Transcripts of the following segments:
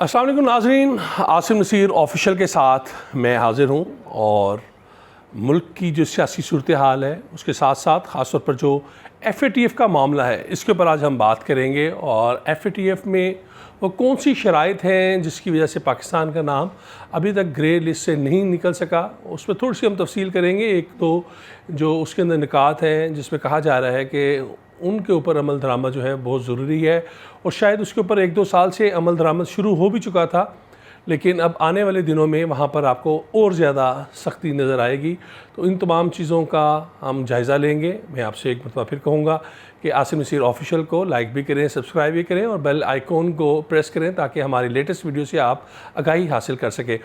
अस्सलाम वालेकुम नाज़रीन, आसिम नसीर ऑफिशियल के साथ मैं हाज़िर हूँ और मुल्क की जो सियासी सूरत हाल है उसके साथ साथ ख़ास तौर पर जो FATF का मामला है इसके ऊपर आज हम बात करेंगे। और FATF में वो कौन सी शराइत हैं जिसकी वजह से पाकिस्तान का नाम अभी तक ग्रे लिस्ट से नहीं निकल सका, उस पर थोड़ी सी हम तफसील करेंगे। एक तो जो उसके अंदर निकात हैं जिसमें कहा जा रहा है कि उनके ऊपर अमल दरामद जो है बहुत ज़रूरी है और शायद उसके ऊपर 1-2 साल से अमल दरामद शुरू हो भी चुका था, लेकिन अब आने वाले दिनों में वहाँ पर आपको और ज़्यादा सख्ती नज़र आएगी। तो इन तमाम चीज़ों का हम जायज़ा लेंगे। मैं आपसे एक मरतबा फिर कहूँगा कि आसिम नसीर ऑफिशियल को लाइक भी करें, सब्सक्राइब भी करें और बेल आइकॉन को प्रेस करें ताकि हमारी लेटेस्ट वीडियो से आप आगाही हासिल कर सकें।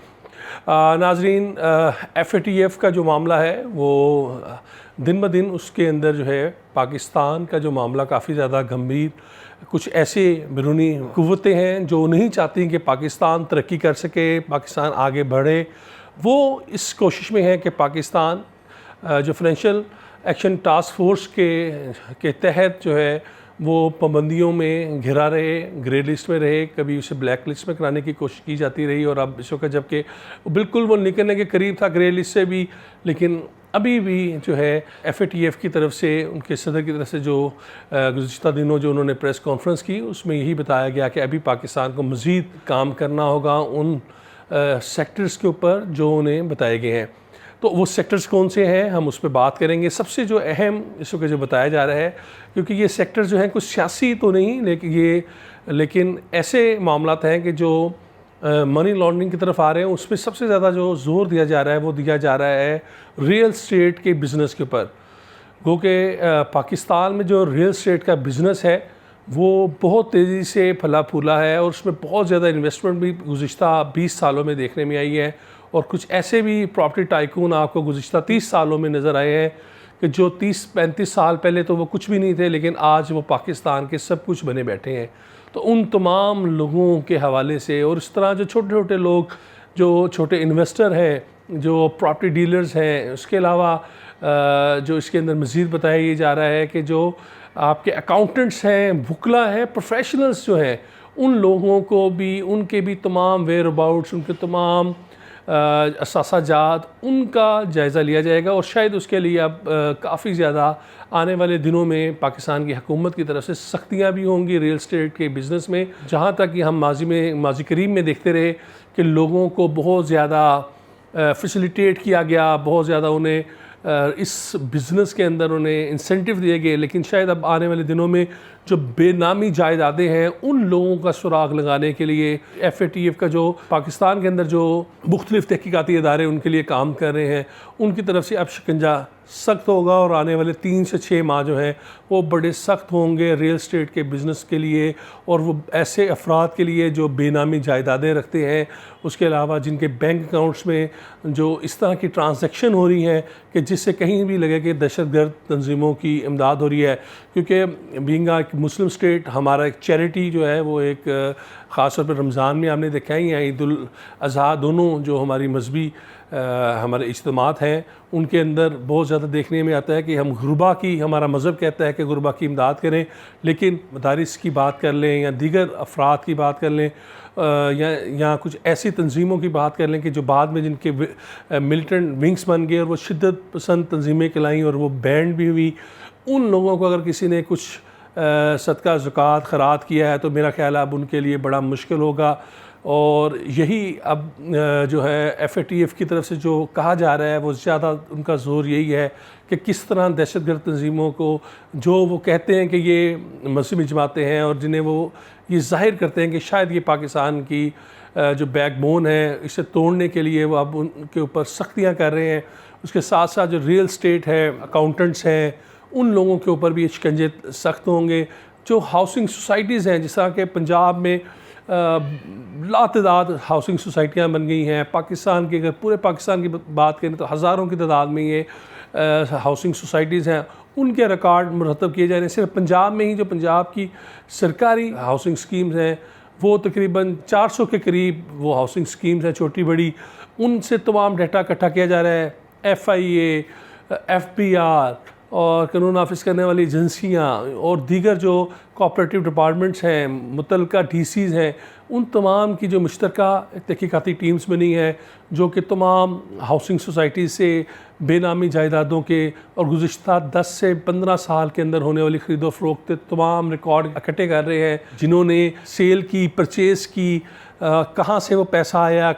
नाज़रीन, FATF का जो मामला है वो दिन ब दिन उसके अंदर जो है पाकिस्तान का जो मामला काफ़ी ज़्यादा गंभीर, कुछ ऐसे बैरूनी क़ुव्वतें हैं जो नहीं चाहती कि पाकिस्तान तरक्की कर सके, पाकिस्तान आगे बढ़े। वो इस कोशिश में है कि पाकिस्तान जो फाइनेंशियल एक्शन टास्क फोर्स के तहत जो है वो पाबंदियों में घिरा रहे, ग्रे लिस्ट में रहे, कभी उसे ब्लैक लिस्ट में कराने की कोशिश की जाती रही और अब इस वक्त जबकि बिल्कुल वो निकलने के करीब था ग्रे लिस्ट से भी, लेकिन अभी भी जो है FATF की तरफ से, उनके सदर की तरफ से जो गुज़िश्ता दिनों जो उन्होंने प्रेस कॉन्फ्रेंस की उसमें यही बताया गया कि अभी पाकिस्तान को मज़ीद काम करना होगा उन सेक्टर्स के ऊपर जो उन्हें बताए गए हैं। तो वो सेक्टर्स कौन से हैं हम उस पर बात करेंगे। सबसे जो अहम इस वक्त जो बताया जा रहा है, क्योंकि ये सेक्टर जो हैं कुछ सियासी तो नहीं लेकिन ऐसे मामलात हैं कि जो मनी लॉन्ड्रिंग की तरफ आ रहे हैं, उस पर सबसे ज़्यादा जो ज़ोर दिया जा रहा है वो दिया जा रहा है रियल स्टेट के बिज़नेस के ऊपर। गो कि पाकिस्तान में जो रियल स्टेट का बिज़नेस है वो बहुत तेज़ी से फला फूला है और उसमें बहुत ज़्यादा इन्वेस्टमेंट भी गुज़िश्ता 20 सालों में देखने में आई है। और कुछ ऐसे भी प्रॉपर्टी टाइकून आपको गुज़िश्ता 30 सालों में नज़र आए हैं कि जो 30-35 साल पहले तो वो कुछ भी नहीं थे, लेकिन आज वो पाकिस्तान के सब कुछ बने बैठे हैं। तो उन तमाम लोगों के हवाले से और इस तरह जो छोटे छोटे लोग, जो छोटे इन्वेस्टर हैं, जो प्रॉपर्टी डीलर्स हैं, उसके अलावा जो इसके अंदर मज़ीद बताया जा रहा है कि जो आपके अकाउंटेंट्स हैं, वुकला हैं, प्रोफेशनल्स जो हैं, उन लोगों को भी, उनके भी तमाम वेयर अबाउट्स, उनके तमाम असासाजात, उनका जायज़ा लिया जाएगा। और शायद उसके लिए अब काफ़ी ज़्यादा आने वाले दिनों में पाकिस्तान की हुकूमत की तरफ से सख्तियाँ भी होंगी रियल स्टेट के बिज़नेस में। जहाँ तक कि हम माजी करीब में देखते रहे कि लोगों को बहुत ज़्यादा फैसिलिटेट किया गया, बहुत ज़्यादा उन्हें इस बिज़नेस के अंदर उन्हें इंसेंटिव दिए गए, लेकिन शायद अब आने वाले दिनों में जो बेनामी जायदादें हैं उन लोगों का सुराग लगाने के लिए FATF का जो पाकिस्तान के अंदर जो मुख्तलिफ़ तहकीकाती इदारे उनके लिए काम कर रहे हैं, उनकी तरफ से अब शिकंजा सख्त होगा और आने वाले 3 से 6 माह जो हैं वो बड़े सख्त होंगे रियल स्टेट के बिज़नेस के लिए और वो ऐसे अफराद के लिए जो बेनामी जायदादें रखते हैं, उसके अलावा जिनके बैंक अकाउंट्स में जो इस तरह की ट्रांजैक्शन हो रही हैं कि जिससे कहीं भी लगे कि दहशतगर्द तंजीमों की इमदाद हो रही है। क्योंकि बीइंग एक मुस्लिम स्टेट, हमारा एक चैरिटी जो है वो एक ख़ास तौर पर रमज़ान में आपने देखा ही है, ईद उल अज़हा, दोनों जो हमारी मजहबी हमारे इज्तिमात हैं उनके अंदर बहुत ज़्यादा देखने में आता है कि हम गुरबा की, हमारा मज़हब कहता है कि गुरबा की इमदाद करें, लेकिन मदारिस की बात कर लें या दीगर अफराद की बात कर लें या कुछ ऐसी तंजीमों की बात कर लें कि जो बाद में जिनके मिलिटेंट विंग्स बन गए और वो शिद्दत पसंद तंजीमें कहलाईं और वो बैंड भी हुई, उन लोगों को अगर किसी ने कुछ सदका ज़कात खैरात किया है तो मेरा ख्याल है अब उनके लिए बड़ा मुश्किल होगा। और यही अब जो है FATF की तरफ से जो कहा जा रहा है वो ज़्यादा उनका ज़ोर यही है कि किस तरह दहशतगर्द तंजीमों को, जो वो कहते हैं कि ये मजहबी जमातें हैं और जिन्हें वो ये ज़ाहिर करते हैं कि शायद ये पाकिस्तान की जो बैकबोन है इसे तोड़ने के लिए वो अब उनके ऊपर सख्तियाँ कर रहे हैं। उसके साथ साथ जो रियल स्टेट है, अकाउंटेंट्स हैं, उन लोगों के ऊपर भी शिकंजे सख्त होंगे। जो हाउसिंग सोसाइटीज़ हैं, जिस तरह के पंजाब में लातदाद हाउसिंग सोसाइटियाँ बन गई हैं, पाकिस्तान की अगर पूरे पाकिस्तान की बात करें तो हज़ारों की तादाद में ये हाउसिंग सोसाइटीज़ हैं, उनके रिकॉर्ड मुरतब किए जा रहे हैं। सिर्फ पंजाब में ही जो पंजाब की सरकारी हाउसिंग स्कीम्स हैं वो तकरीबन 400 के करीब वो हाउसिंग स्कीम्स हैं छोटी बड़ी, उनसे तमाम डाटा इकट्ठा किया जा रहा है। FIA, FBR, और कानून नाफिज करने वाली एजेंसियाँ और दीगर जो कोऑपरेटिव डिपार्टमेंट्स हैं, मुतल्लिका डीसीज़ हैं, उन तमाम की जो मुश्तरका तहकीकाती टीम्स बनी है जो कि तमाम हाउसिंग सोसाइटी से बेनामी जायदादों के और गुज़िश्ता 10 से 15 साल के अंदर होने वाली ख़रीदो फ़रोख्त तमाम रिकॉर्ड इकट्ठे कर रहे हैं, जिन्होंने सेल की, परचेज़ की, कहाँ से वो पैसा आया,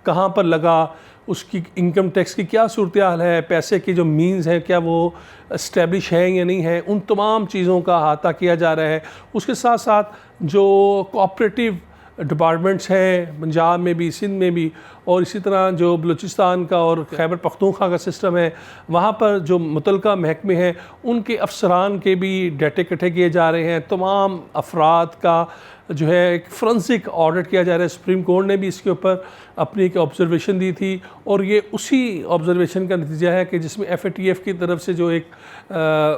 कहाँ पर लगा, उसकी इनकम टैक्स की क्या सूरत हाल है, पैसे के जो मीन्स हैं क्या वो इस्टेब्लिश हैं या नहीं है, उन तमाम चीज़ों का अहाता किया जा रहा है। उसके साथ साथ जो कोऑपरेटिव डिपार्टमेंट्स हैं पंजाब में भी, सिंध में भी, और इसी तरह जो बलूचिस्तान का और खैबर पख्तूनख्वा का सिस्टम है, वहाँ पर जो मुतल्लिका महकमे हैं उनके अफसरान के भी डाटे इकट्ठे किए जा रहे हैं। तमाम अफराद का जो है एक फोरेंसिक ऑडिट किया जा रहा है। सुप्रीम कोर्ट ने भी इसके ऊपर अपनी एक ऑब्जर्वेशन दी थी और ये उसी ऑब्जर्वेशन का नतीजा है कि जिसमें FATF की तरफ से जो एक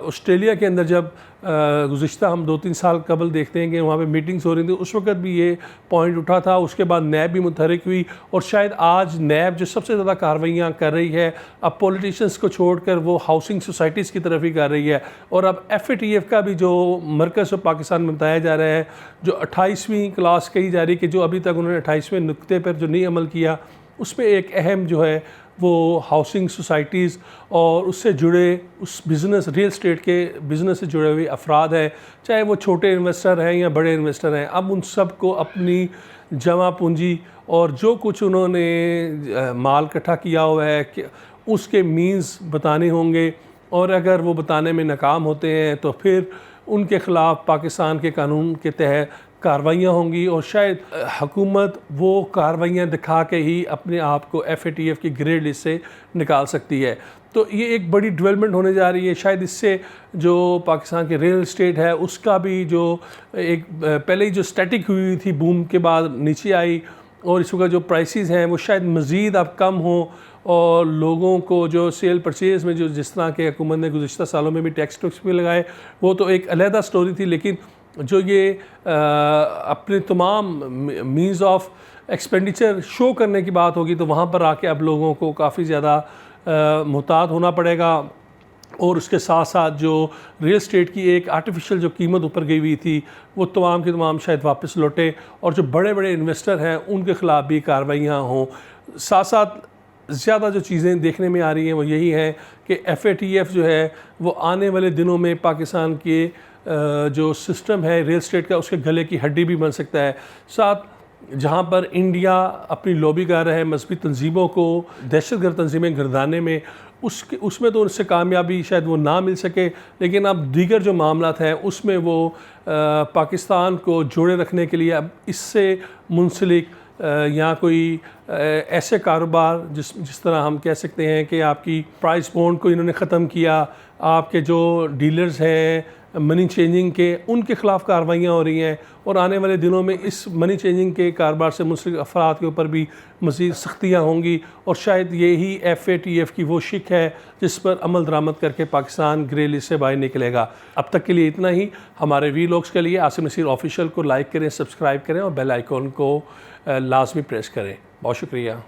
ऑस्ट्रेलिया के अंदर जब गुज़िश्ता हम 2-3 साल कबल देखते हैं कि वहाँ पे मीटिंग्स हो रही थी, उस वक्त भी ये पॉइंट उठा था। उसके बाद नैब भी मुतहरिक हुई और शायद आज नैब जो सबसे ज़्यादा कार्रवाइयाँ कर रही है, अब पॉलिटिशियंस को छोड़कर वो हाउसिंग सोसाइटीज़ की तरफ ही कर रही है। और अब FATF का भी जो मरकज़ पाकिस्तान में बताया जा रहा है, जो 28वीं क्लास कही जा रही है कि जो अभी तक उन्होंने 28वें नुक्ते पर जो नहीं अमल किया, उसमें एक अहम जो है वो हाउसिंग सोसाइटीज़ और उससे जुड़े उस बिज़नेस, रियल स्टेट के बिज़नेस से जुड़े हुए अफराद हैं, चाहे वो छोटे इन्वेस्टर हैं या बड़े इन्वेस्टर हैं। अब उन सब को अपनी जमा पूंजी और जो कुछ उन्होंने माल इकट्ठा किया हुआ है कि उसके मीन्स बताने होंगे, और अगर वो बताने में नाकाम होते हैं तो फिर उनके ख़िलाफ़ पाकिस्तान के कानून के तहत कार्रवाइयाँ होंगी और शायद हुकूमत वो कार्रवाइयाँ दिखा के ही अपने आप को FATF की ग्रे लिस्ट से निकाल सकती है। तो ये एक बड़ी डेवलपमेंट होने जा रही है। शायद इससे जो पाकिस्तान के रियल इस्टेट है उसका भी जो एक पहले ही जो स्टैटिक हुई थी बूम के बाद नीचे आई, और इस वक्त जो प्राइसेस हैं वो शायद मज़ीद अब कम हो, और लोगों को जो सेल परचेज़ में जो जिस तरह के हुकूमत ने गुज़िश्ता सालों में भी टैक्स भी लगाए, वो तो एक अलहदा स्टोरी थी। लेकिन जो ये अपने तमाम मीन्स ऑफ एक्सपेंडिचर शो करने की बात होगी तो वहाँ पर आके अब लोगों को काफ़ी ज़्यादा मुहतात होना पड़ेगा। और उसके साथ साथ जो रियल इस्टेट की एक आर्टिफिशियल जो कीमत ऊपर गई हुई थी वो तमाम की तमाम शायद वापस लौटे, और जो बड़े बड़े इन्वेस्टर हैं उनके ख़िलाफ़ भी कार्रवाइयाँ हों। साथ साथ ज़्यादा जो चीज़ें देखने में आ रही हैं वो यही है कि FATF जो है वो आने वाले दिनों में पाकिस्तान के जो सिस्टम है रियल इस्टेट का उसके गले की हड्डी भी बन सकता है। साथ जहाँ पर इंडिया अपनी लॉबी कर रहा है मजहबी तंजीमों को दहशतगर्द तंजीमें गिरदाने में, उसमें तो उससे कामयाबी शायद वो ना मिल सके, लेकिन अब दीगर जो मामलात हैं उसमें वो पाकिस्तान को जोड़े रखने के लिए अब इससे मुंसलिक या कोई ऐसे कारोबार जिस तरह हम कह सकते हैं कि आपकी प्राइस बॉन्ड को इन्होंने ख़त्म किया, आपके जो डीलर्स हैं मनी चेंजिंग के, उनके ख़िलाफ़ कार्रवाइयाँ हो रही हैं, और आने वाले दिनों में इस मनी चेंजिंग के कारोबार से मुंसलिक अफराद के ऊपर भी मज़ीद सख्तियाँ होंगी। और शायद यही FATF की वो शिक है जिस पर अमल दरामद करके पाकिस्तान ग्रे लिस्ट से बाहर निकलेगा। अब तक के लिए इतना ही। हमारे वीलॉग्स के लिए आसिम नसीर ऑफिशियल को लाइक करें, सब्सक्राइब करें और बेल आइकॉन को लाजमी प्रेस करें। बहुत शुक्रिया।